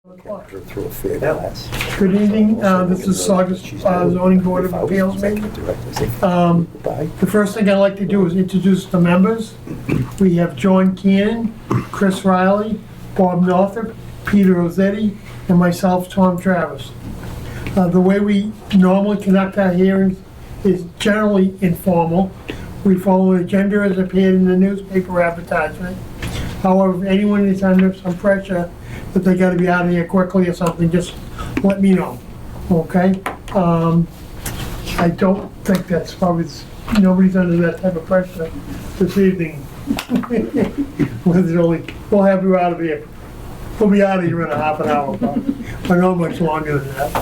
Through a fair glass. Good evening, this is Saugus Zoning Board of Appeals meeting. The first thing I'd like to do is introduce the members. We have John Cannon, Chris Riley, Bob Northrop, Peter Rossetti, and myself, Tom Travis. The way we normally conduct our hearings is generally informal. We follow an agenda as appeared in the newspaper advertisement. However, if anyone is under some pressure that they gotta be out of here quickly or something, just let me know, okay? I don't think that's probably, nobody's under that type of pressure this evening. We'll have you out of here. We'll be out of here in a half an hour, but not much longer than that.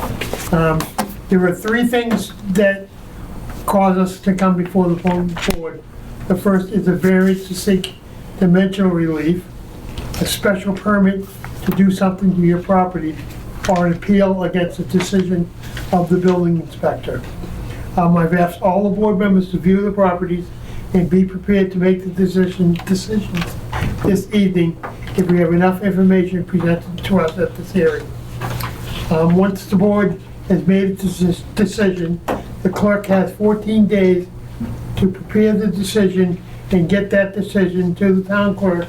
There are three things that cause us to come before the board. The first is a variance to seek dimensional relief, a special permit to do something to your property, or an appeal against a decision of the building inspector. I've asked all the board members to view the properties and be prepared to make the decisions this evening if we have enough information presented to us at this hearing. Once the board has made its decision, the clerk has 14 days to prepare the decision and get that decision to the town clerk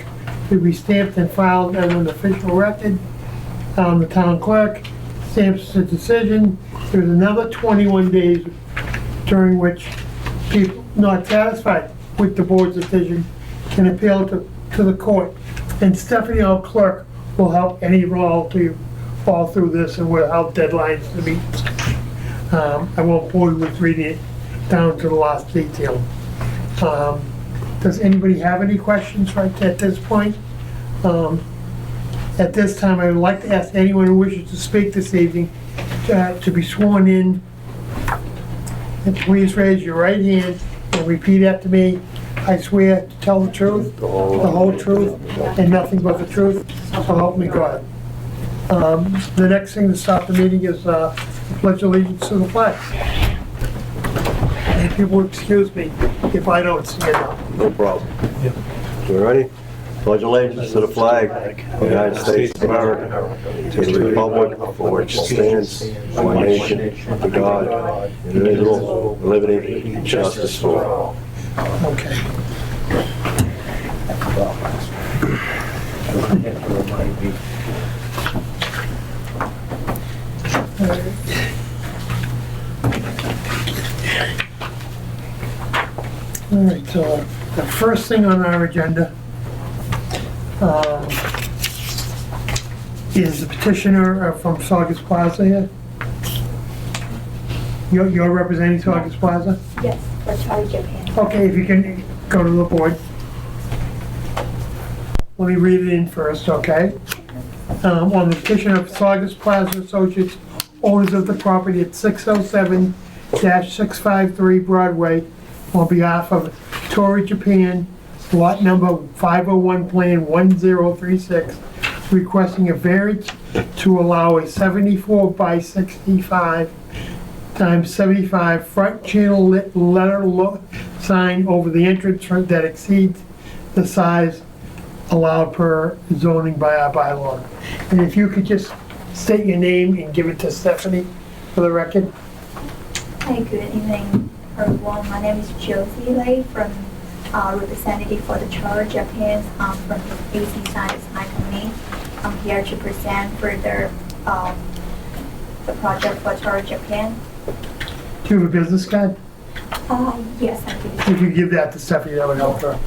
to be stamped and filed as an official record. The town clerk stamps the decision. There's another 21 days during which people not satisfied with the board's decision can appeal to the court. And Stephanie, our clerk, will help any and all to fall through this and will help deadlines to meet. I won't bore you with reading it down to the last detail. Does anybody have any questions right at this point? At this time, I would like to ask anyone who wishes to speak this evening to be sworn in. And please raise your right hand and repeat after me. I swear to tell the truth, the whole truth, and nothing but the truth, so help me God. The next thing to start the meeting is the Pledge of Allegiance to the flag. And people excuse me if I don't stand up. No problem. You ready? Pledge allegiance to the flag of the United States of America, to the republic for which it stands, one nation, under God, indivisible, with liberty and justice for all. Okay. All right, so the first thing on our agenda is the petitioner from Saugus Plaza here. You're representing Saugus Plaza? Yes, for Charlie Japan. Okay, if you can go to the board. Let me read it in first, okay? On the petition of Saugus Plaza Associates, owners of the property at 607-653 Broadway, on behalf of Tory Japan, lot number 501, plan 1036, requesting a variance to allow a 74 by 65 times 75 front channel letter sign over the entrance that exceeds the size allowed per zoning by our bylaw. And if you could just state your name and give it to Stephanie for the record. Hi, good evening, everyone. My name is Josie Lei from representative for the Tower Japan from the AC Science Company. I'm here to present further the project for Tower Japan. Do you have a business card? Yes, I do. If you give that to Stephanie, that would help her.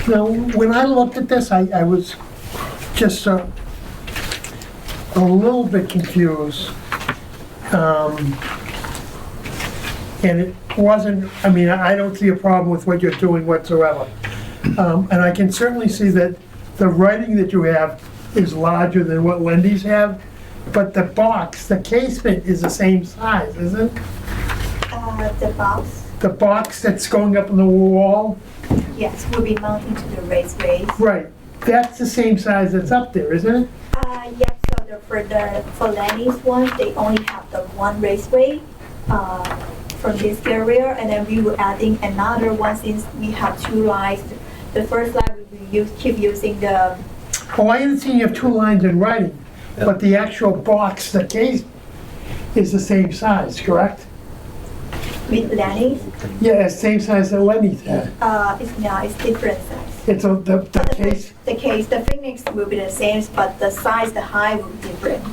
Now, when I looked at this, I was just a little bit confused. And it wasn't, I mean, I don't see a problem with what you're doing whatsoever. And I can certainly see that the writing that you have is larger than what Lindy's have, but the box, the casement is the same size, isn't it? The box? The box that's going up on the wall? Yes, will be mounted to the raiseway. Right, that's the same size that's up there, isn't it? Yes, so for Lenny's one, they only have the one raceway. from this area, and then we were adding another one since we have two lines. The first line we will keep using the, Oh, I understand you have two lines in writing, but the actual box, the case, is the same size, correct? with Lenny's. Yeah, it's same size that Lenny's had. It's not, it's different size. It's the case, The case, the Phoenix will be the same, but the size, the height will be different.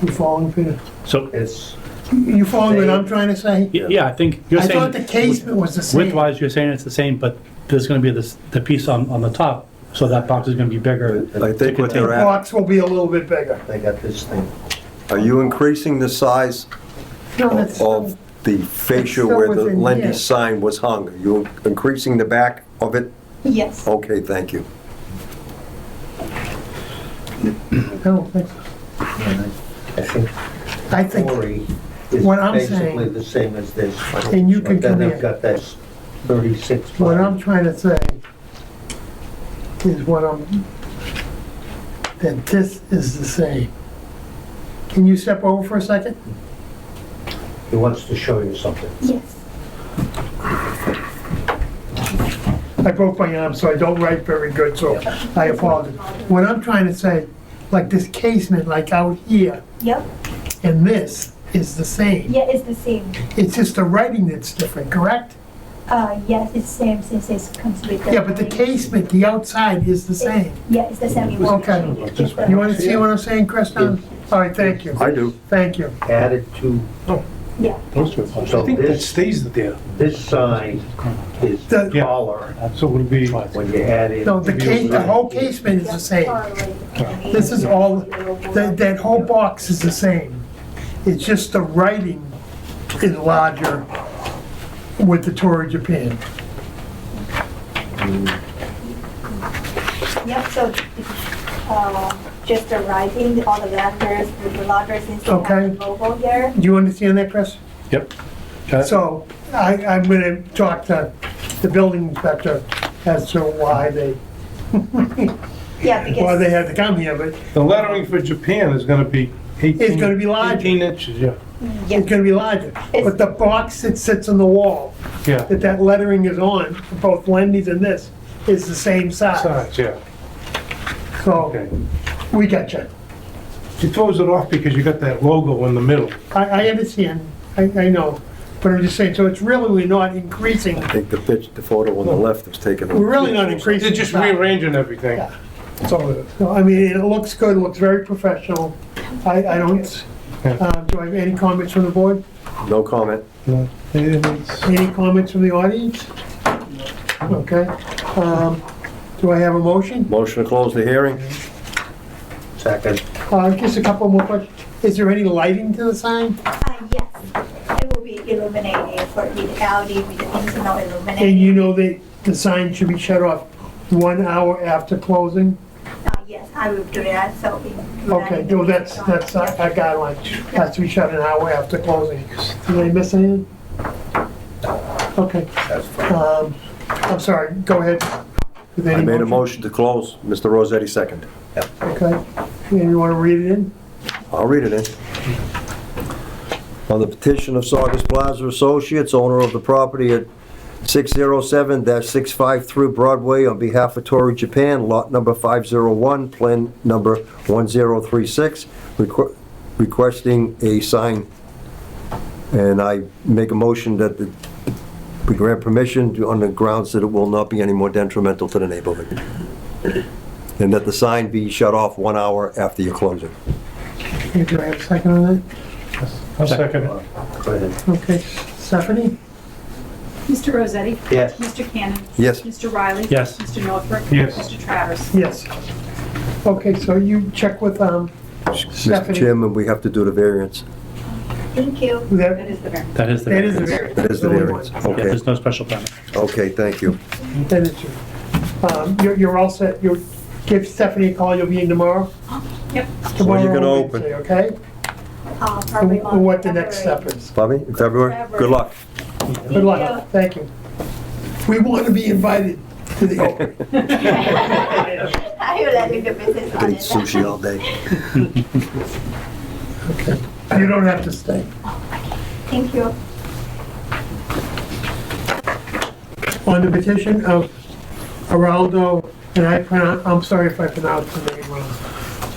you following, Peter? So, It's, You following what I'm trying to say? yeah, I think you're I saying. thought the casement was the same. Width-wise, you're saying it's the same, but there's gonna be the piece on the top, so that box is gonna be bigger. I think what The they're at, box will be a little bit bigger. they got this thing. are you increasing the size No, that's, of the fascia still where the within here. Lenny's sign was hung? Are you increasing the back of it? Yes. Okay, thank you. I don't think so. I think I think, 40 is what I'm basically saying- the same as this. And you can But then come they've in. got that 36. what I'm trying to say is that this is the same. Can you step over for a second? He wants to show you something. Yes. I broke my arm, so I don't write very good, so I apologize. What I'm trying to say, like this casement, like out here, Yep. and this is the same. Yeah, it's the same. It's just the writing that's different, correct? Yes, it's same since it comes with the. Yeah, but the casement, the outside is the same. Yeah, it's the same. It won't Okay. change. It's different. You want to see what I'm saying, Kristen? All right, thank you. I do. Thank you. Added to, Yeah. Those two. So I think that this- stays there. this sign is The- Yeah. taller So it would be, when you add in. No, the whole casement is the same. This is all, that whole box is the same. It's just the writing is larger with the Tory Japan. Yep, so, just the writing, all the letters with the larger since we Okay. have the logo here. Do you understand that, Chris? Yep. Got it? So I'm gonna talk to the building inspector as to why they Yeah, because. had to come here, but the lettering for Japan is gonna be 18. It's gonna be larger. 18 inches, yeah. Yeah. it's gonna be larger. But the box that sits on the wall, Yeah, that lettering is on, for both Lenny's and this, is the same size. size, yeah, So, okay. we got you. She throws it off because you got that logo in the middle. I understand, I know, but I'm just saying, so it's really, we're not increasing, I think the photo on the left was taken. we're really not increasing. They're just the size. rearranging everything. Yeah. That's all it is. So, I mean, it looks good, it looks very professional. I don't, do I have any comments from the board? No comment. Yeah. It's- Any comments from the audience? Okay. Do I have a motion? Motion to close the hearing? Second, Just a couple more questions. Is there any lighting to the sign? Yes, it will be illuminated for with LED with the internal And illuminating. you know that the sign should be shut off 1 hour after closing? Yes, I will do that, so. Okay, no, that's a guideline. Has to be shut an hour after closing. Did I miss anything? Okay. that's fine. I'm sorry, go ahead. With any I made a motion to close. Mr. Rossetti second. Okay. And you want to read it in? I'll read it in. On the petition of Saugus Plaza Associates, owner of the property at 607-653 Broadway, on behalf of Tory Japan, lot number 501, plan number 1036, requesting a sign. And I make a motion that we grant permission on the grounds that it will not be any more detrimental to the neighborhood. And that the sign be shut off 1 hour after your closing. Okay, do I have a second on that? I'll second it. Go ahead. Okay, Stephanie? Mr. Rossetti? Yes. Mr. Cannon? Yes. Mr. Riley? Yes. Mr. Northrup? Yes. Mr. Travers? Yes. Okay, so you check with Mr. Stephanie. Chairman, we have to do the variance. Thank you. That That is the variance. That is the that is variance. the variance. That is the variance. Yeah, Okay, there's no special permit. okay, thank you. That is true. You're all set. You'll give Stephanie a call. You'll be in tomorrow? Yep. When you gonna Tomorrow, open? Wednesday, okay? Probably And what the next step is. Bobby, in February? Good luck. Good luck. Thank you. We want to be invited to the opening. I will let you do business I on could eat it. sushi all day. Okay. You don't have to stay. Thank you. On the petition of Geraldo, and I'm sorry if I pronounced the name wrong,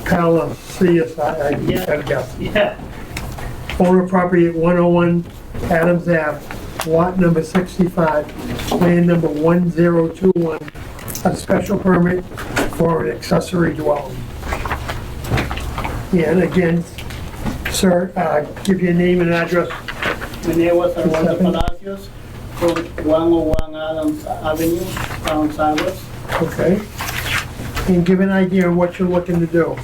Palacios, I guess. Yeah, Owner property at 101 Adams Ave, lot number 65, land number 1021, a special permit for an accessory dwelling. And again, sir, give your name and address. my name was Armando Palacios from 101 Adams Avenue, Town Saugus. Okay. And give an idea of what you're looking to do.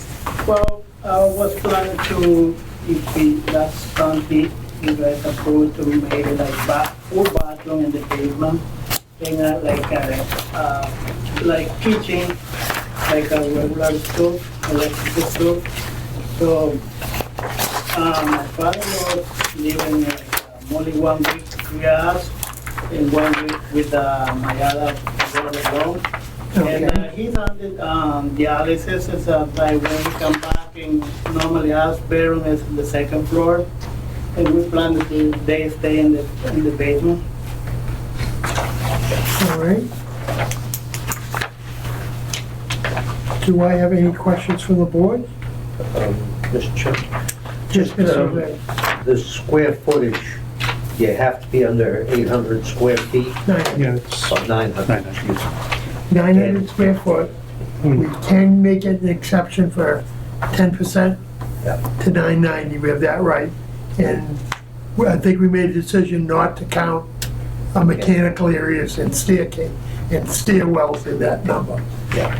Well, I was planning to, if we last Sunday, you guys approved to make it like full bathroom in the basement, and like kitchen, like a regular stove, electric stove. So, my father-in-law living like only 1 week we asked, and 1 week with my other brother alone. And he's on the dialysis, is like when we come back and normally our bedroom is in the second floor. And we plan to they stay in the basement. All right. Do I have any questions from the board? Mr. Chairman, Just Mr. Ray. the square footage, you have to be under 800 square feet, Yeah, it's, or 900, excuse me. 900 square foot. We can make it an exception for 10% Yeah. to 990, we have that right. And I think we made a decision not to count mechanical areas and staircase, and stairwells in that number. Yeah.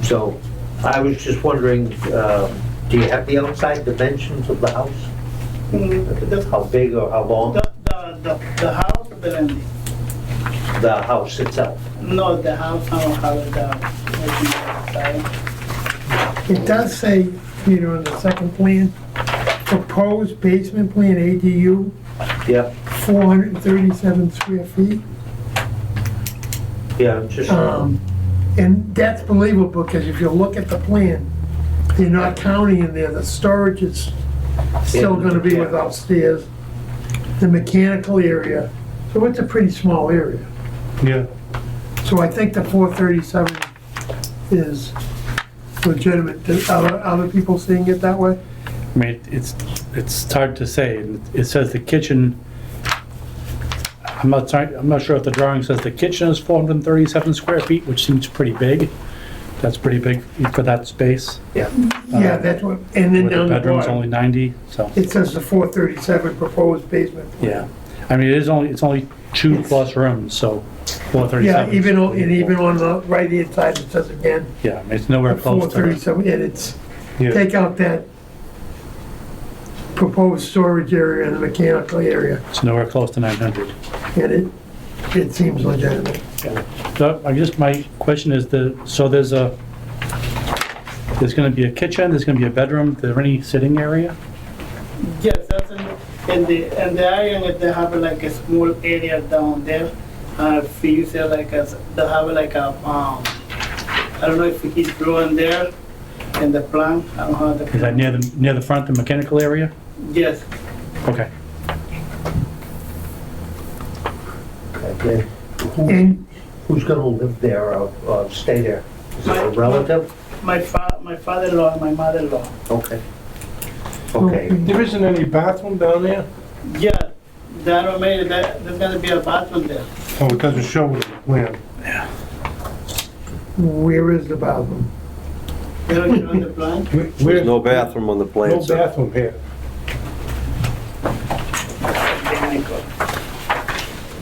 So, I was just wondering, do you have the outside dimensions of the house? How big or how long? The house building, The house itself? no, the house, I don't have the It does say, Peter, on the second plan, proposed basement plan ADU, Yeah, 437 square feet. yeah, I'm just, And that's believable, because if you look at the plan, you're not counting in there, the storage is still gonna be without stairs, the mechanical area, so it's a pretty small area. yeah. So I think the 437 is legitimate. Do other people seeing it that way? I mean, it's hard to say. It says the kitchen, I'm not sure if the drawing says the kitchen is 437 square feet, which seems pretty big. That's pretty big for that space. yeah. Yeah, that's what, and then Where the down the bedroom's only bottom, 90, so, it says the 437 proposed basement. yeah. I mean, it's only 2 plus rooms, so Yeah, 437. even on the right-hand side, it says again, Yeah, I mean, it's nowhere close to, 437, and it's, Yeah. take out that proposed storage area and the mechanical area, it's nowhere close to 900. and it seems legitimate. So I guess my question is so there's gonna be a kitchen, there's gonna be a bedroom, is there any sitting area? Yes, that's in the area, and they have like a small area down there. If you use it like they have like a, I don't know if he's drawing there in the plan, I don't have the. Is that near the front, the mechanical area? Yes, Okay. Okay. And Who's gonna live there or stay there? Is it a relative? my father-in-law and my mother-in-law. Okay. Okay, There isn't any bathroom down there? Yeah, that made there's gonna be a bathroom there. Oh, it doesn't show it on the plan. where is the bathroom? You don't show on the plan? Where's There's no bathroom on the plan, no sir. bathroom here.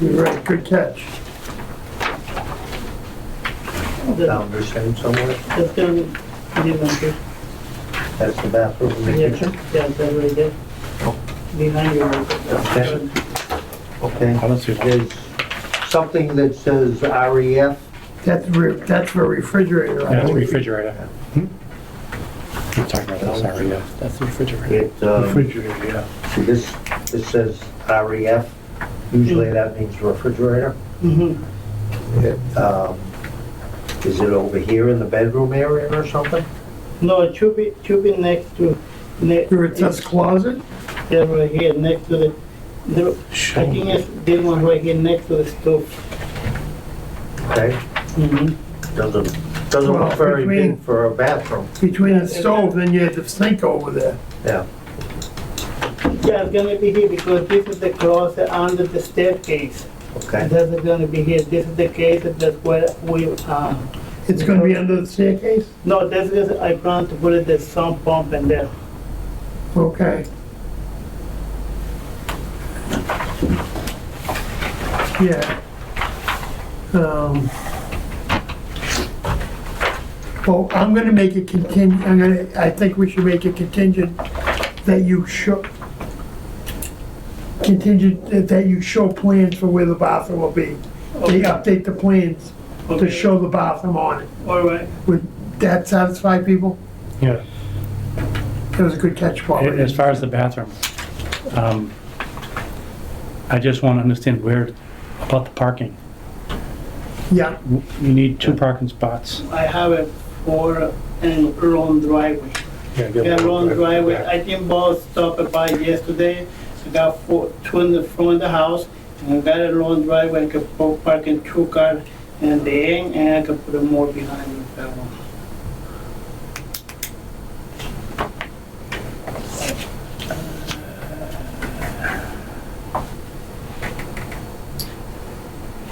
You're right, good catch. down this end somewhere, That's gonna be behind you. that's the bathroom in the Yeah, kitchen? yeah, that's right there. Behind you. Okay. Okay. I don't see that. There's something that says REF, That's for refrigerator, I Yeah, that's a believe. refrigerator. We're talking about that, sorry, yeah, that's the refrigerator. it, Refrigerator, yeah. see this says REF, usually that means refrigerator. Mm-hmm. Is it over here in the bedroom area or something? No, it should be next to. Where it says closet? They're right here next to the, I think it's this one right here next to the stove. Okay? Mm-hmm. Doesn't Well, look very between- big for a bathroom. Between the stove, then you have the sink over there. Yeah. Yeah, it's gonna be here because this is the closet under the staircase. Okay. That's gonna be here. This is the case. That's where we. It's gonna be under the staircase? No, that's just I plan to put the sump pump in there. Okay. Yeah. Well, I'm gonna make it contingent, I think we should make it contingent that you show, that you show plans for where the bathroom will be. They update the plans to Okay. show the bathroom on it. All right. Would that satisfy people? Yeah. That was a good catch, Paul. As far as the bathroom, I just want to understand about the parking. Yeah, You need 2 parking spots. I have a 4 and long driveway. Yeah, long driveway. I think both stopped by yesterday. I got 2 in the front of the house, and I got a long driveway. I could park in 2 cars in the end, and I could put more behind the one.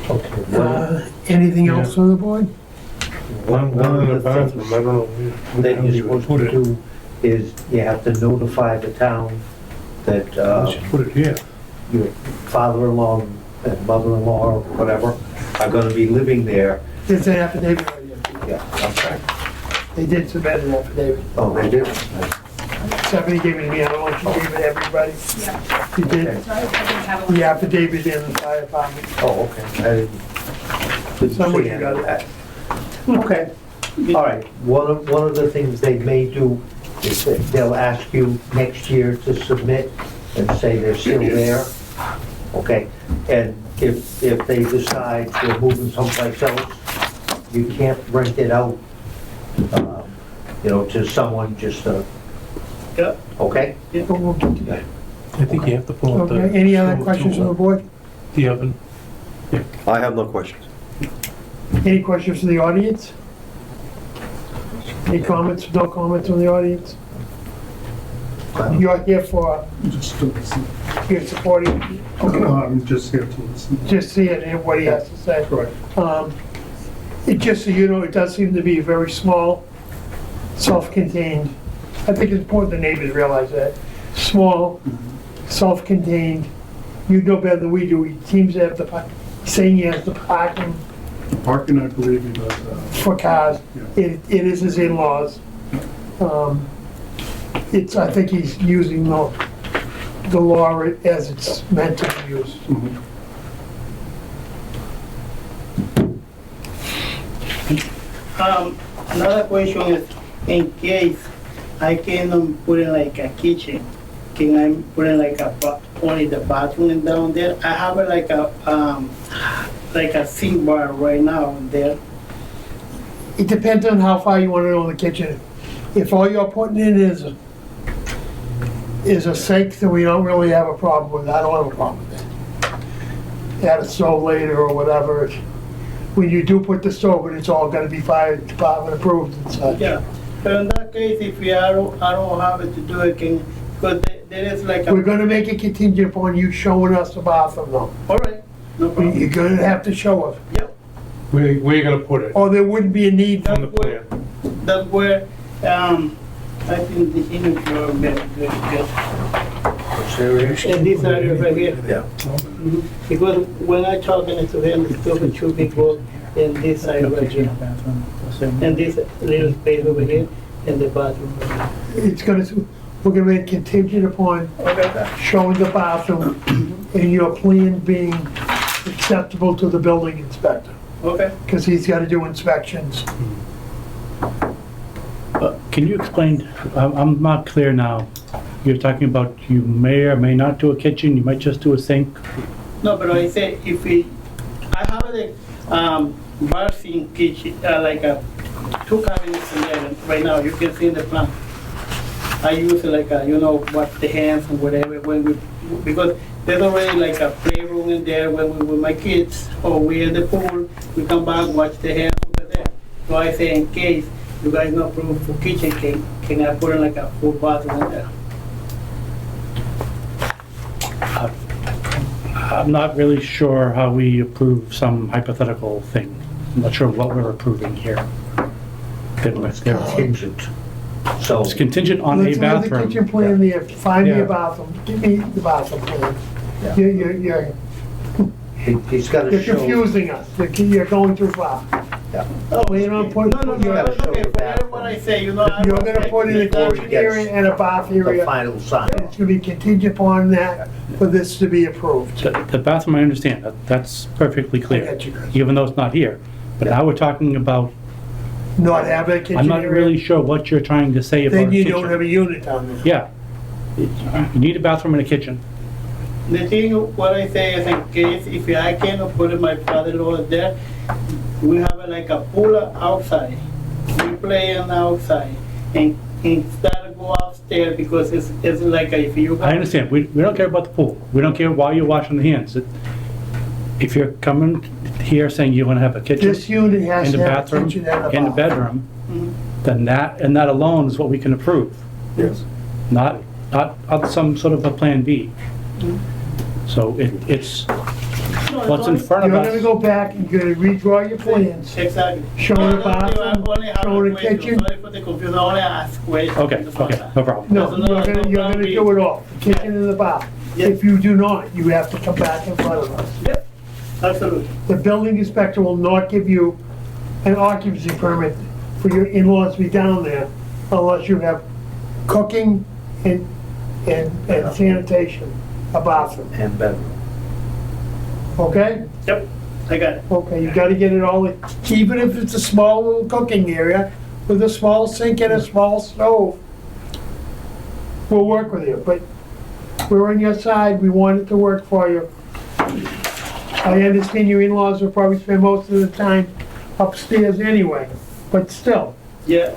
Okay. anything else on the board? One One in of the the things bathroom, I don't know. where the that hell you're you would supposed put to it. do is you have to notify the town that You should put it here. your father-in-law and mother-in-law, or whatever, are gonna be living there. There's an affidavit right here. Yeah, okay. They did submit an affidavit. Oh, they do? Somebody gave it to me, I don't know if you gave it to everybody. Yeah. You did, Okay. Sorry, I didn't have a. the affidavit in the fire department. Oh, okay. I didn't Somebody see any got of it. that. Okay, all right. One of the things they may do is that they'll ask you next year to submit and say they're still there. Okay, and if they decide they're moving someplace else, you can't rent it out, to someone just to, Yeah. okay? But we'll get to that. I think you have to pull up the. Okay, any other questions on the board? The oven. I have no questions. Any questions from the audience? Any comments, no comments from the audience? You're here for, you're supporting, okay, I'm just here to listen. just see it and what he has to say. Correct. It just so you know, it does seem to be very small, self-contained. I think it's important the neighbors realize that. Small, self-contained. You know better than we do. He seems to have saying he has the parking Parking, I believe he does, for cars. Yeah. It is his in-laws. I think he's using the law as it's meant to be used. Another question is, in case I can put in like a kitchen, can I put in like only the bathroom down there? I have like a sink bar right now there. It depends on how far you want to go in the kitchen. If all you're putting in is a sink, then we don't really have a problem with it. I don't have a problem with it. Add a stove later or whatever. When you do put the stove in, it's all gonna be fire department approved and such. Yeah, but in that case, if I don't have it to do it, because there is like We're gonna make it contingent upon you showing us the bathroom though. all right, no problem. You're gonna have to show us, Yep, Where you gonna put it? or there wouldn't be a need for On the plan. that's where, I think the image are very good. Which area? In this area right here. Yeah. Mhm. Because when I talking to him, the stove should be go in this side No right kitchen, here. no bathroom. And this little space over here, and the bathroom. Over It's gonna, we're gonna make contingent upon here. Okay. showing the bathroom and your plan being acceptable to the building inspector, Okay. because he's gotta do inspections. Can you explain, I'm not clear now. You're talking about you may or may not do a kitchen, you might just do a sink. No, but I say if I have a bar sink kitchen, like a 2 cabinets in there right now. You can see in the plan. I use like wash the hands and whatever when we, because there's already like a playroom in there when we with my kids or we in the pool, we come back, wash the hands over there. So I say in case you guys not approve for kitchen, can I put in like a full bathroom in there? I'm not really sure how we approve some hypothetical thing. I'm not sure what we're approving here. Contingent. So, It's contingent on a Let's have the bathroom. kitchen plan there, find me Yeah. a bathroom, give me the bathroom plan. Yeah. You're he's gotta you're show. confusing us, you're going too far. Oh, Well, you don't put- no, you gotta that's okay, show the forget what I say, I You're was gonna like, put in a before kitchen he gets area and a bath The area, final sign. and it's gonna be contingent upon that for this to be approved. The bathroom, I understand, that's perfectly I clear, got you guys. even though it's not here. But now we're talking about, Not having a kitchen I'm not really area, sure what you're trying to say about a then you don't have kitchen. a unit down there. Yeah. You need a bathroom and a kitchen. The thing, what I say is in case if I cannot put in my father-in-law there, we have like a pool outside. We play on the outside and instead of go upstairs because it's like if you. I understand, we don't care about the pool. We don't care why you're washing the hands. If you're coming here saying you want to have a kitchen This unit has and a to have a bathroom kitchen and a and a bath. bedroom, Mhm. then that alone is what we can approve. Yes. Not some sort of a plan B. So it's No, what's in front You're of gonna us. go back and you're gonna redraw your plans. Exactly. Showing No, the no, bathroom, I only have showing a the question. kitchen. Sorry for the confusion, I only ask questions. Okay, no problem. No, you're gonna do it all, the kitchen and the bath. Yeah. If you do not, you have to come back in front of us. Yep, absolutely. The building inspector will not give you an occupancy permit for your in-laws to be down there unless you have cooking and sanitation, a bathroom, And bedroom. okay? Yep, I got it. Okay, you gotta get it all, even if it's a small little cooking area with a small sink and a small stove. We'll work with you, but we're on your side, we want it to work for you. I understand your in-laws will probably spend most of the time upstairs anyway, but still, Yeah,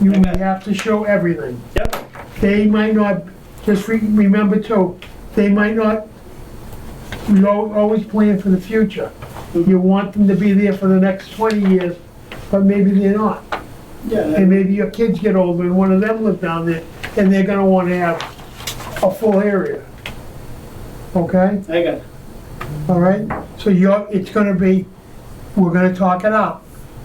you Okay. have to show everything. yep, They might not, just remember too, they might not, you always plan for the future. You want them to be there for the next 20 years, but maybe they're not. yeah. And maybe your kids get older and one of them live down there, and they're gonna wanna have a full area. Okay, I got it. all right? So it's gonna be, we're gonna talk it out,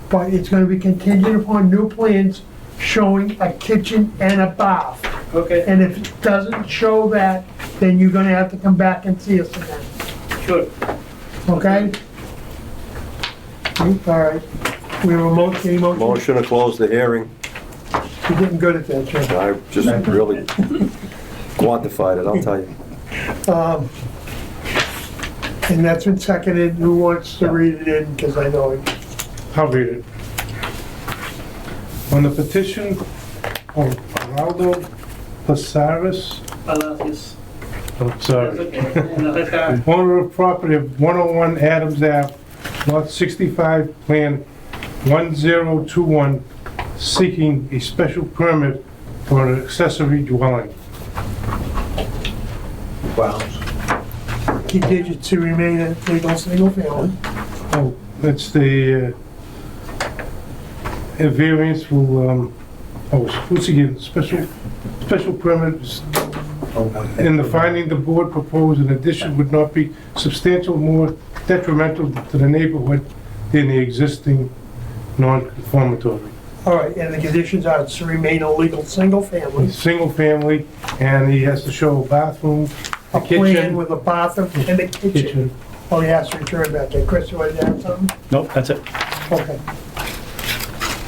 but it's gonna be contingent upon new plans showing a kitchen and a bath. Okay, And if it doesn't show that, then you're gonna have to come back and see us again, sure. okay? All right, we have a motion, any motion? Motion to close the hearing. You're getting good at that, Jim. I just really quantified it, I'll tell you. And that's been seconded, who wants to read it in, because I know it. I'll read it. On the petition of Geraldo Pasaris, Palacios. I'm That's sorry, okay. No, that's all right. owner of property of 101 Adams Ave, lot 65, plan 1021, seeking a special permit for an accessory dwelling. Grounds. Contingent to remain a legal single family. Oh, that's the a variance will, once again, special permit. In the finding, the board proposed an addition would not be substantial more detrimental to the neighborhood than the existing non-conformatory. All right, and the conditions are to remain a legal single family. Single family, and he has to show a bathroom, A a plan kitchen. with a bathroom and a kitchen. Oh, he has to return back there. Chris, you want to add something? Nope, that's it. Okay.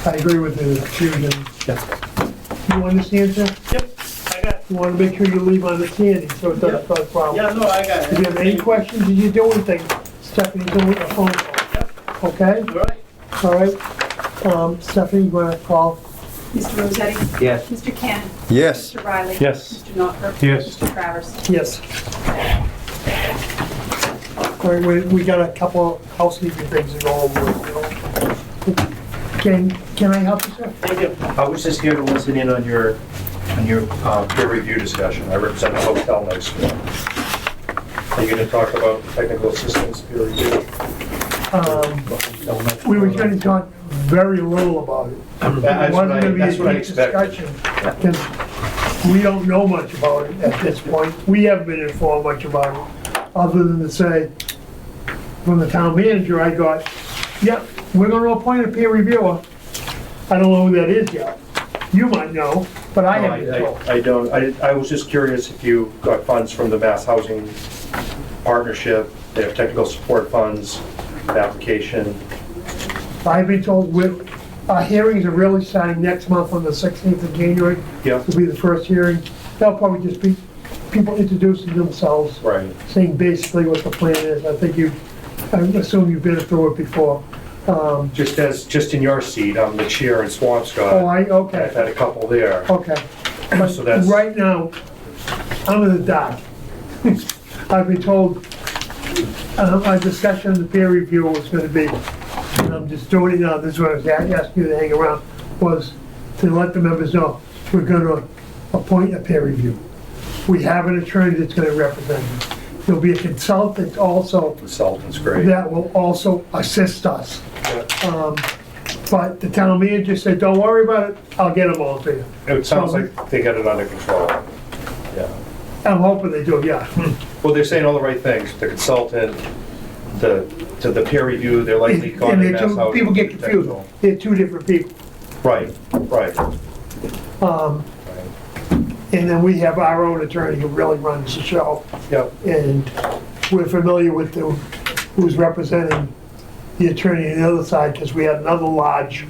I agree with the fusion. Yeah. You understand, sir? Yep, I got it. You want to make sure you leave understanding, so it doesn't cause problems. Yeah, no, I got it. If you have any questions, as you're doing things, Stephanie's on a phone call. Okay? All right. All right? Stephanie, you want to call? Mr. Rossetti? Yes. Mr. Cannon? Yes. Mr. Riley? Yes. Mr. Knopfer? Yes. Mr. Travers? Yes. All right, we got a couple of housekeeping things to go over. Can I help you, sir? Thank you. I was just here to listen in on your On your peer review discussion, I represent a hotel next door. Are you going to talk about technical assistance peer review? We were going to talk very little about it. It wasn't gonna be a That's what I deep expected. discussion, because we don't know much about it at this point. We haven't been informed much about it, other than to say, from the town manager, I got, yep, we're gonna appoint a peer reviewer. I don't know who that is yet. You might know, but I haven't been told. I don't, I was just curious if you got funds from the Mass Housing Partnership, they have technical support funds, application. I've been told our hearings are really starting next month on the 16th of January. Yeah. Will be the first hearing. They'll probably just be people introducing themselves. Right. Saying basically what the plan is. I assume you've been through it before. Just in your seat, I'm the chair in Swampscott. Okay, I've had a couple there. okay. But So that's- right now, I'm in the dark. I've been told our discussion of the peer review was gonna be, and I'm just doing it now, this is what I was asking you to hang around, was to let the members know, we're gonna appoint a peer review. We have an attorney that's gonna represent us. There'll be a consultant also Consultant's great. that will also assist us. But the town manager said, don't worry about it, I'll get them all to you. It sounds like they got it under control. Yeah. I'm hoping they do, yeah. Well, they're saying all the right things. The consultant, to the peer review, they're likely And calling they're Mass two, Housing. people get confused, they're two different people. Right, right. And then we have our own attorney who really runs the show. Yep. And we're familiar with who's representing the attorney on the other side, because we had another large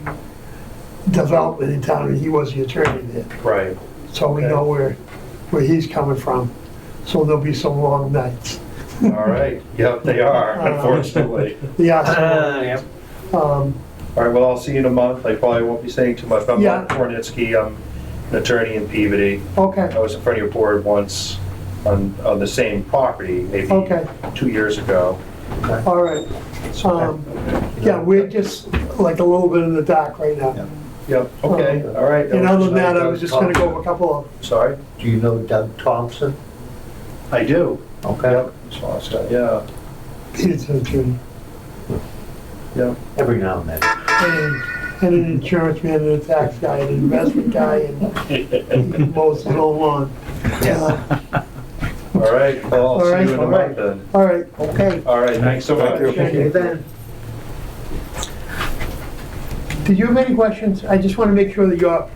development in town, and he was the attorney there. Right. So we know where he's coming from. So there'll be some long nights. All right. Yep, they are, unfortunately. Yeah. All right, well, I'll see you in a month. I probably won't be saying too much, but I'm Yeah. Mark Kornitsky. I'm an attorney in Peabody. Okay, I was in front of your board once on the same property, maybe okay, 2 years ago. all right. Yeah, we're just like a little bit in the dark right now. Yep, okay, all right. And other than that, I was just gonna go over a couple of, Sorry? Do you know Doug Thompson? I do. Okay. Yep, Swampscott, yeah, Peter's attorney, yeah. Every now and then. and an insurance man, and a tax guy, and an investment guy, and mows his own lawn. All right, well, All I'll see right, you in a all month then. All right, Okay. All right, thanks so much. Thank you. Okay then. did you have any questions? I just wanna make sure that you're,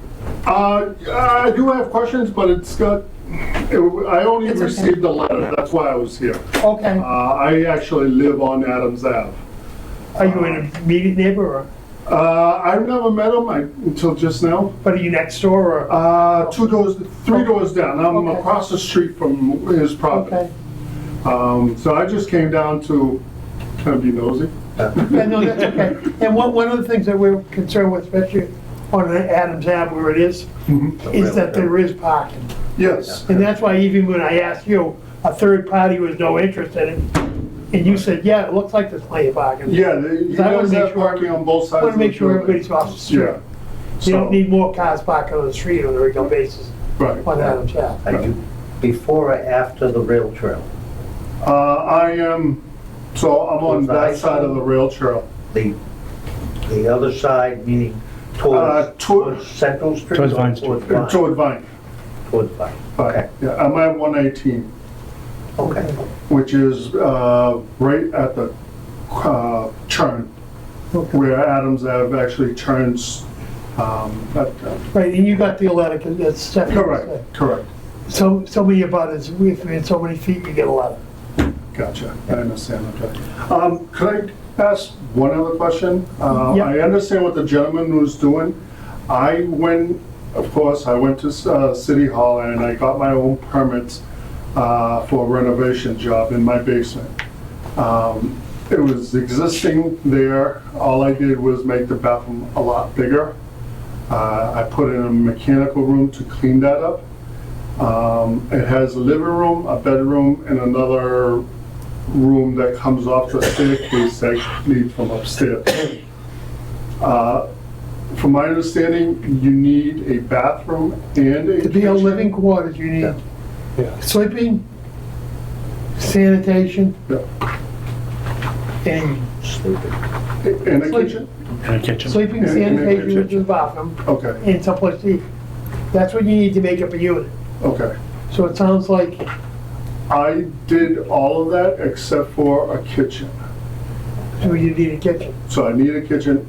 I do have questions, but I only It's okay. received a letter, that's why I was here. okay. I actually live on Adams Ave. Are you an immediate neighbor, or, I've never met him until just now. but are you next door, or? 3 doors down. I'm Okay. across the street from his property. Okay. So I just came down to kind of be nosy. Yeah, no, that's okay. And one of the things that we're concerned with, especially on Adams Ave where it is that there is parking. Yes. And that's why even when I asked you, a third party was no interest in it, and you said, yeah, it looks like there's plenty of parking. Yeah, he So I wanna does make have sure- parking on both sides. I want of to the make sure building. everybody's off the street. Yeah. You don't So- need more cars parking on the street on a regular basis Right. on Adams Ave. Are you before or after the rail trail? I am, so I'm on Towards the that high side of school? the rail trail. The other side, meaning towards Towards Central Street? Towards or Vine Street. Towards Vine. Toward Vine. Towards Vine. Okay, Yeah, I'm at 118, okay. which is right at the turn, Okay. where Adams Ave actually turns. Right, and you got the letter, because that's Stephanie said. Correct. So many abutters, if you're in so many feet, you get a letter. Gotcha, I understand, okay. Could I ask one other question? Yeah. I understand what the gentleman was doing. I went to City Hall and I got my own permits for a renovation job in my basement. It was existing there. All I did was make the bathroom a lot bigger. I put in a mechanical room to clean that up. It has a living room, a bedroom, and another room that comes off the staircase that leads from upstairs. from my understanding, you need a bathroom and a To be a kitchen. living quarters, you need Yeah. sleeping, sanitation, Yeah. and And a Sleeping. kitchen? In a kitchen. sleeping, And a sanitation, kitchen. which is bathroom, Okay, and someplace to eat. That's what you need to make up a unit. okay. So it sounds like, I did all of that except for a kitchen. so you need a kitchen. So I need a kitchen.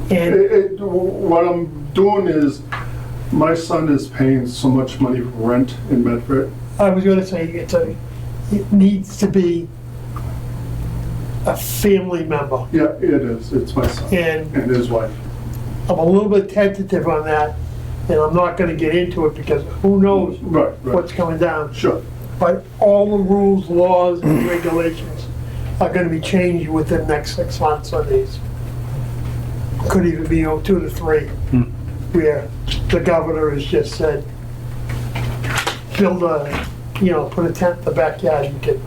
And What I'm doing is, my son is paying so much money for rent in Medford. I was gonna say, it needs to be a family member. Yeah, it is, it's my son And and his wife. I'm a little bit tentative on that, and I'm not gonna get into it because who knows Right, what's right, coming down. sure. But all the rules, laws, and regulations are gonna be changed within the next 6 months on these. Could even be 2 to 3, where the governor has just said, build put a tent in the backyard, you can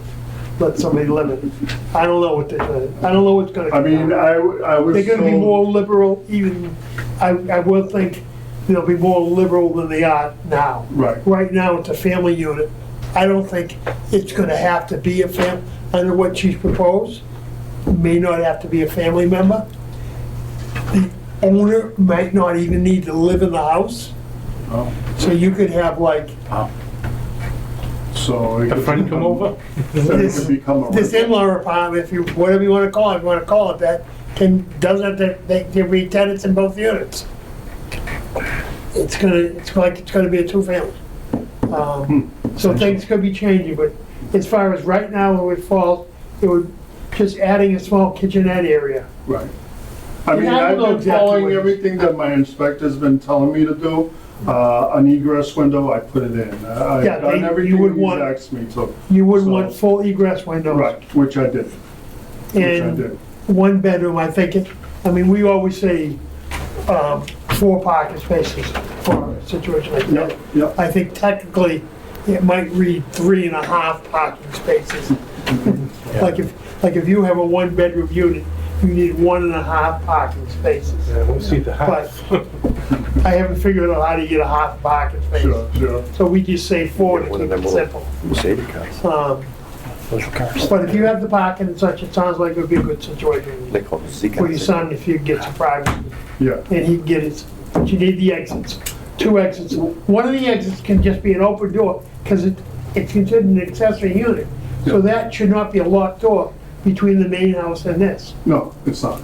let somebody live in it. I don't know what they're gonna, I don't know what's gonna. I mean, I was They're gonna be told- more liberal, even, I will think they'll be more liberal than they are now. Right. Right now, it's a family unit. I don't think it's gonna have to be a under what she's proposed, may not have to be a family member. The owner might not even need to live in the house, Oh, so you could have like, So. it A could friend come over? Then it could become a. this rental. in-law apartment, if you, whatever you wanna call it, that doesn't have to, they can be tenants in both units. It's gonna be a two-family. So things could be changing, but as far as right now, it would just adding a small kitchenette area. Right. I mean, Yeah, I I've don't know been exactly following what it is. everything that my inspector's been telling me to do. An egress window, I put it in. I've Yeah, done you everything would he's want- asked me to. You wouldn't So- want full egress windows. Right, which I did, which I And did. one bedroom, I think, we always say, 4 parking spaces for a situation like that. Yep, yep. I think technically, it might read 3.5 parking spaces. Like if you have a 1-bedroom unit, you need 1.5 parking spaces. Yeah, we'll see the But house. I haven't figured out how to get a half parking space. Sure, sure. So we just say 4 to One of keep them it little simple. Mercedes cars. Those are cars. But if you have the parking and such, it sounds like it would be a good situation They call them Z for your cars. son if you get some privacy. Yeah, And he can get his, but you need the exits, 2 exits. One of the exits can just be an open door, because it's considered an accessory unit. So that should not be a locked door between the main house and this. no, it's not.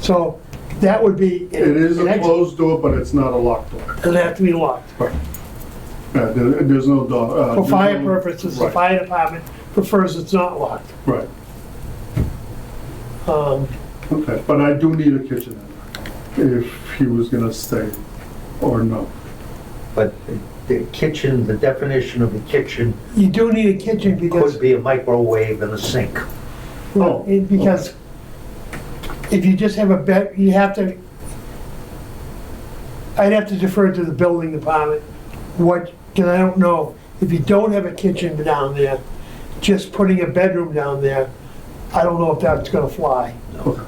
So that would be. It is an a exit. closed door, but it's not a locked door. Doesn't have to be locked. There's no door. For there's fire no- purposes, the Right, fire department prefers it's not locked. right, Um, okay, but I do need a kitchen in there, if he was gonna stay or no. But the kitchen, the definition of a kitchen You do need a kitchen because, could be a microwave and a sink. Oh, because if you just have a bed, you have to, I'd have to defer to the building department, because I don't know, if you don't have a kitchen down there, just putting a bedroom down there, I don't know if that's gonna fly. Okay.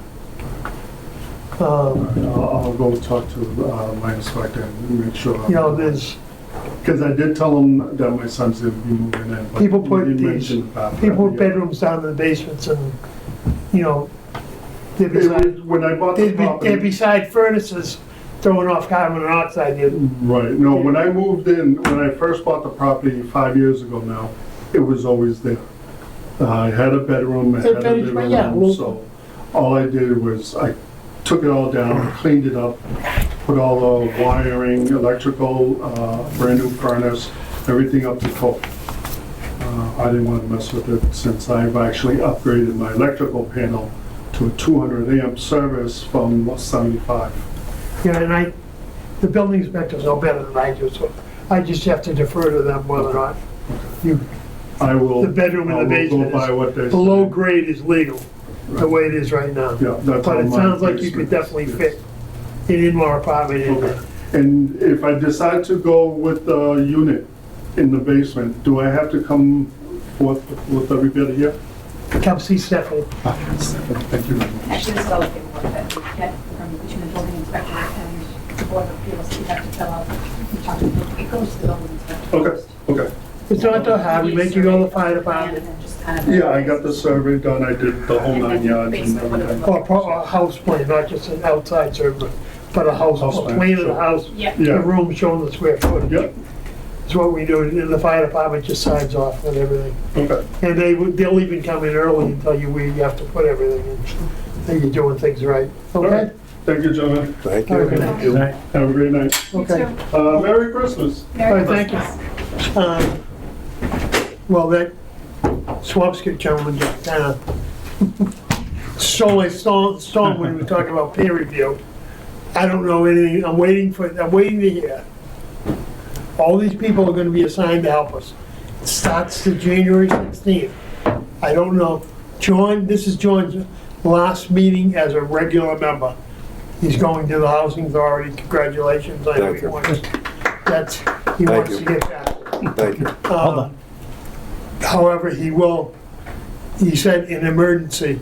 I'll go talk to my inspector and make sure. You know, there's, Because I did tell him that my son's gonna be moving in. but People he put didn't these- mention the bathroom. people with Yeah. bedrooms down in the basements and, you know, they're It beside, was- When I bought the they're property, beside furnaces throwing off carbon monoxide. right, no, when I moved in, when I first bought the property 5 years ago now, it was always there. I had a bedroom, I had a living Yeah, well- room, so all I did was I took it all down, cleaned it up, put all the wiring, electrical, brand new furnace, everything up to code. I didn't want to mess with it since I've actually upgraded my electrical panel to a 200 amp service from 75. Yeah, and the building inspectors know better than I do, so I just have to defer to them whether or not I will. the bedroom in the I will basement go by what they is, the low say. grade is legal, the way it is right now. Yeah, that's But how it my sounds like you basement could is, definitely yes. fit an in-law apartment in Okay. there. And if I decide to go with the unit in the basement, do I have to come forth with everybody here? come see Stephanie. Thank you. Actually, this is all the paperwork that we get from between the building inspector and the board of appeals that you have to fill out. It goes to the building inspector. Okay, okay. It's not too hard, we make you go to the fire And department, then just kind of. Yeah, I got the survey done, I did the whole 9 yards and everything. or a house plan, not just an outside survey, but a house, House a plan, plan of the sure. house, Yeah. the Yeah, room showing the square footage. Yep. It's what we do, and the fire department just signs off on everything. okay. And they'll even come in early and tell you where you have to put everything in, that you're doing things right, All okay? right. Thank you, gentlemen. Thank All you. right. Good night. Have a great night. Okay. Merry Christmas. All right, thank you. Well, that Swampscott gentleman just kind of stole my storm when we were talking about peer review. I don't know anything, I'm waiting to hear. All these people are gonna be assigned to help us. It starts to January 16th. I don't know. John, this is John's last meeting as a regular member. He's going to the Housing Authority, congratulations. I know Thank he you. wants, he Thank wants you. to get back. Thank you. Hold on. However, he said in emergency,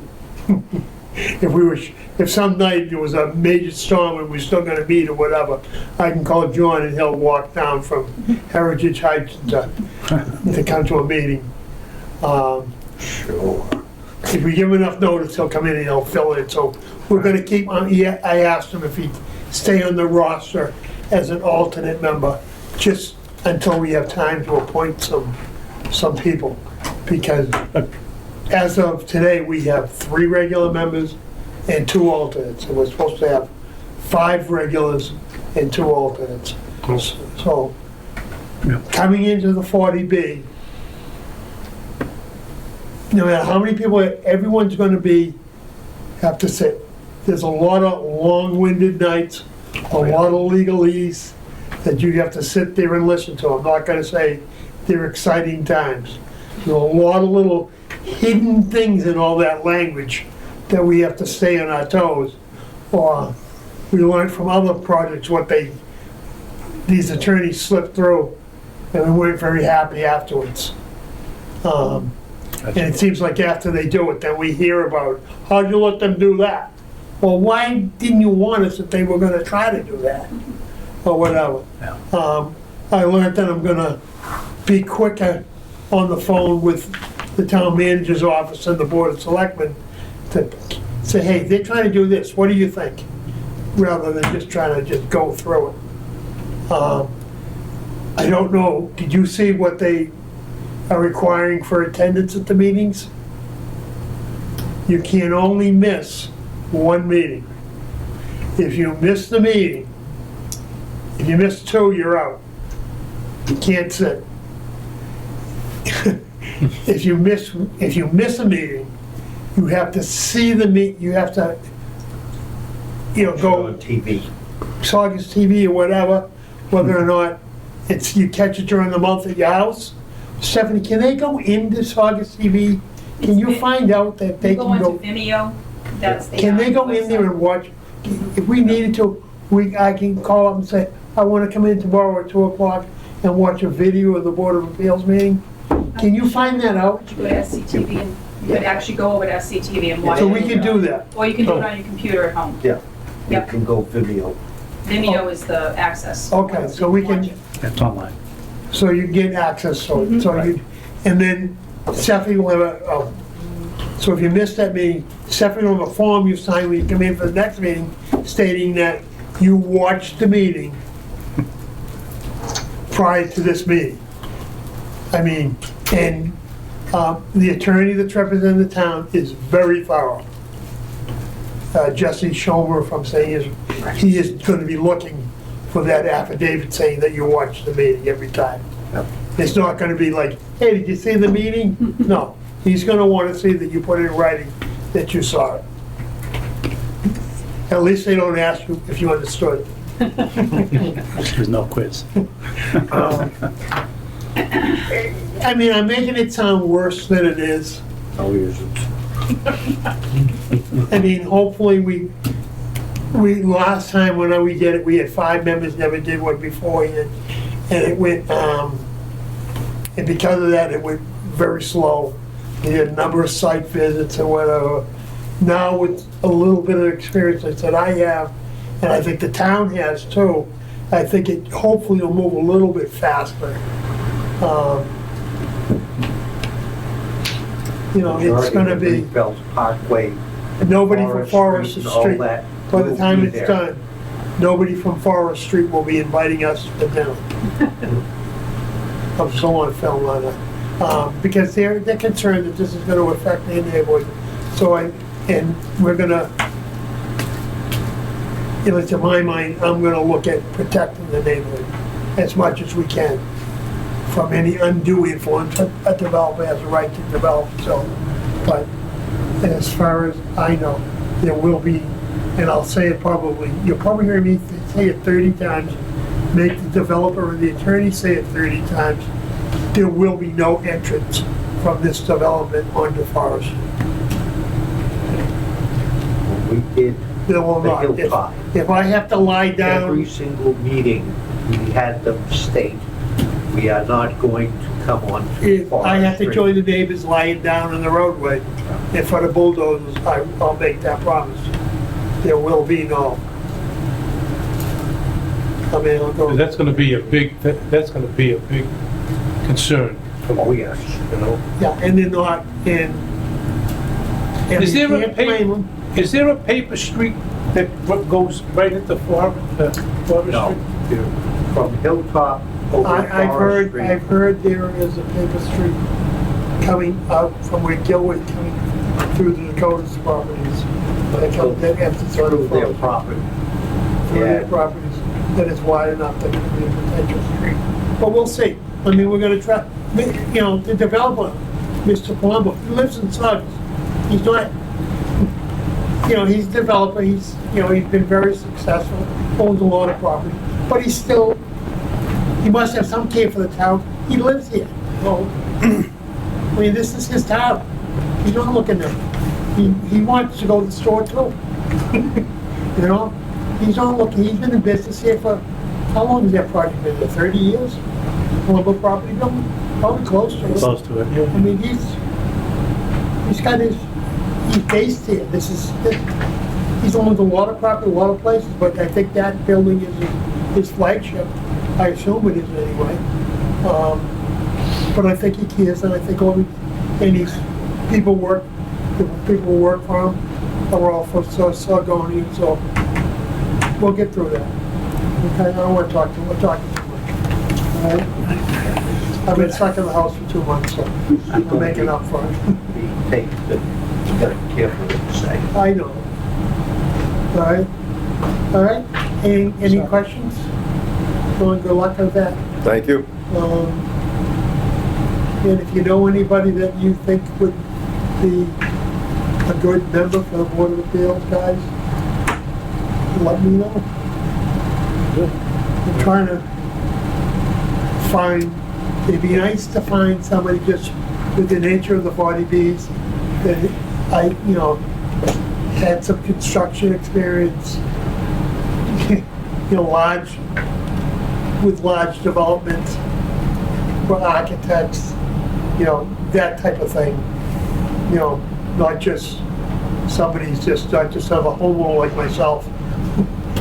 if some night there was a major storm and we're still gonna meet or whatever, I can call John and he'll walk down from Heritage Heights to come to a meeting. Sure. If we give him enough notice, he'll come in and he'll fill it, so we're gonna keep on, I asked him if he'd stay on the roster as an alternate member, just until we have time to appoint some people, because as of today, we have 3 regular members and 2 alternates, and we're supposed to have 5 regulars and 2 alternates. So, Yeah. coming into the 40B, no matter how many people, everyone's gonna have to sit. There's a lot of long-winded nights, a lot of legalese that you have to sit there and listen to. I'm not gonna say they're exciting times. There's a lot of little hidden things in all that language that we have to stay on our toes. Or we learned from other projects what these attorneys slipped through, and we weren't very happy afterwards. And it seems like after they do it, then we hear about, how'd you let them do that? Well, why didn't you warn us that they were gonna try to do that? Or whatever. I learned that I'm gonna be quicker on the phone with the town manager's office and the board of selectmen to say, hey, they're trying to do this, what do you think? Rather than just trying to just go through it. I don't know, did you see what they are requiring for attendance at the meetings? You can only miss 1 meeting. If you miss the meeting, if you miss 2, you're out. You can't sit. If you miss a meeting, you have to see the you have to, Show go on TV. Saugus TV or whatever, whether or not you catch it during the month at your house. Stephanie, can they go into Saugus TV? Can you find out that they Go can onto go? Vimeo, that's the. Can they go in there and watch? If we needed to, I can call up and say, I want to come in tomorrow at 2 o'clock and watch a video of the Board of Appeals meeting. Can you find that out? You go to SCTV and you could actually go over to SCTV and watch it. So we can do that. Or you can do it on your computer at home. Yeah. You Yep. can go Vimeo. Vimeo is the access. Okay, so we can- Watch it. It's online. So you get access to it, so you, and then Stephanie will have so if you missed that meeting, Stephanie will have a form you sign when you come in for the next meeting stating that you watched the meeting prior to this meeting. I mean, and the attorney that's representing the town is very thorough. Jesse Schomer from saying he is gonna be looking for that affidavit saying that you watched the meeting every time. Yep. It's not gonna be like, hey, did you see the meeting? No, he's gonna wanna see that you put it in writing that you saw it. At least they don't ask you if you understood. There's no quiz. I mean, I'm making it sound worse than it is. Oh, usually. I mean, hopefully we, last time when we did it, we had 5 members, never did one before, and it went, and because of that, it went very slow. he did a number of site visits or whatever. Now with a little bit of experience that I have, and I think the town has too, I think it hopefully will move a little bit faster. You know, it's gonna be, Greenbelt Parkway, nobody from Forest and all Street, that by the will time be it's there. done, nobody from Forest Street will be inviting us to dinner. I'm so on film on it. Because they're concerned that this is gonna affect their neighborhood. So and we're gonna, you know, to my mind, I'm gonna look at protecting the neighborhood as much as we can from any undue influence. A developer has a right to develop, so, but as far as I know, there will be, and I'll say it probably, you'll probably hear me say it 30 times, make the developer or the attorney say it 30 times, there will be no entrance from this development onto Forest. We did There will the not. hilltop. If I have to lie down, Every single meeting, we had them state, we are not going to come on to if I have to Forest join the neighbors lying down on the roadway in front of bulldozers, I'll make that promise. There will be no. I mean, I'll go. That's gonna be a big, that's gonna be a big concern. Oh, yes. You know? Yeah, and they're not in. And Is you there a can't blame them. Is there a paper street that goes right into Forest No, Street? from Hilltop over to I've Forest Street. heard there is a paper street coming out from where Gilway coming through the Dakota's properties. That empties on Through their the property. through their Yeah. properties, that is wide enough that it could be a potential street. But we'll see. I mean, we're gonna try, you know, the developer, Mr. Palumbo, he lives in Saugus. He's not, you know, he's a developer, he's, you know, he's been very successful, owns a lot of property, but he's still, he must have some care for the town. He lives here. Well, I mean, this is his town. He's not looking at, he wants to go to the store too. You know, he's not looking, he's been in business here for, how long has that project been there, 30 years? Palumbo property building, probably close to it. Close to it, I yeah. mean, he's got his, he's based here. He's owned a lot of property, a lot of places, but I think that building is his flagship. I assume it is anyway. But I think he cares, and I think all, and the people who work for him are all for Sargoni, so we'll get through that. Okay, I don't want to talk too much. All right? I've been stuck in the house for 2 months, so I'm making up for it. He takes the, you gotta be careful what you say. I know. All right? All right? Any questions? Well, good luck with that. Thank you. And if you know anybody that you think would be a good member for the Board of Appeals, guys, let me know. I'm trying to find, it'd be nice to find somebody just with the nature of the 40Bs that you know, had some construction experience, you know, with large developments, for architects, you know, that type of thing. You know, not just somebody's just have a homeowner like myself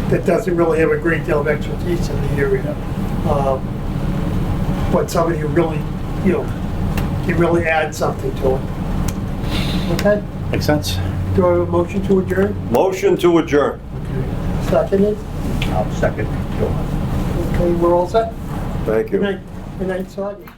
that doesn't really have a great deal of expertise in the area. But somebody who really, you know, can really add something to it. Okay? Makes sense. Do I have a motion to adjourn? Motion to adjourn. Seconded? I'll second it, Joe. Okay, we're all set? Thank Good you. night. Good night, Saugus.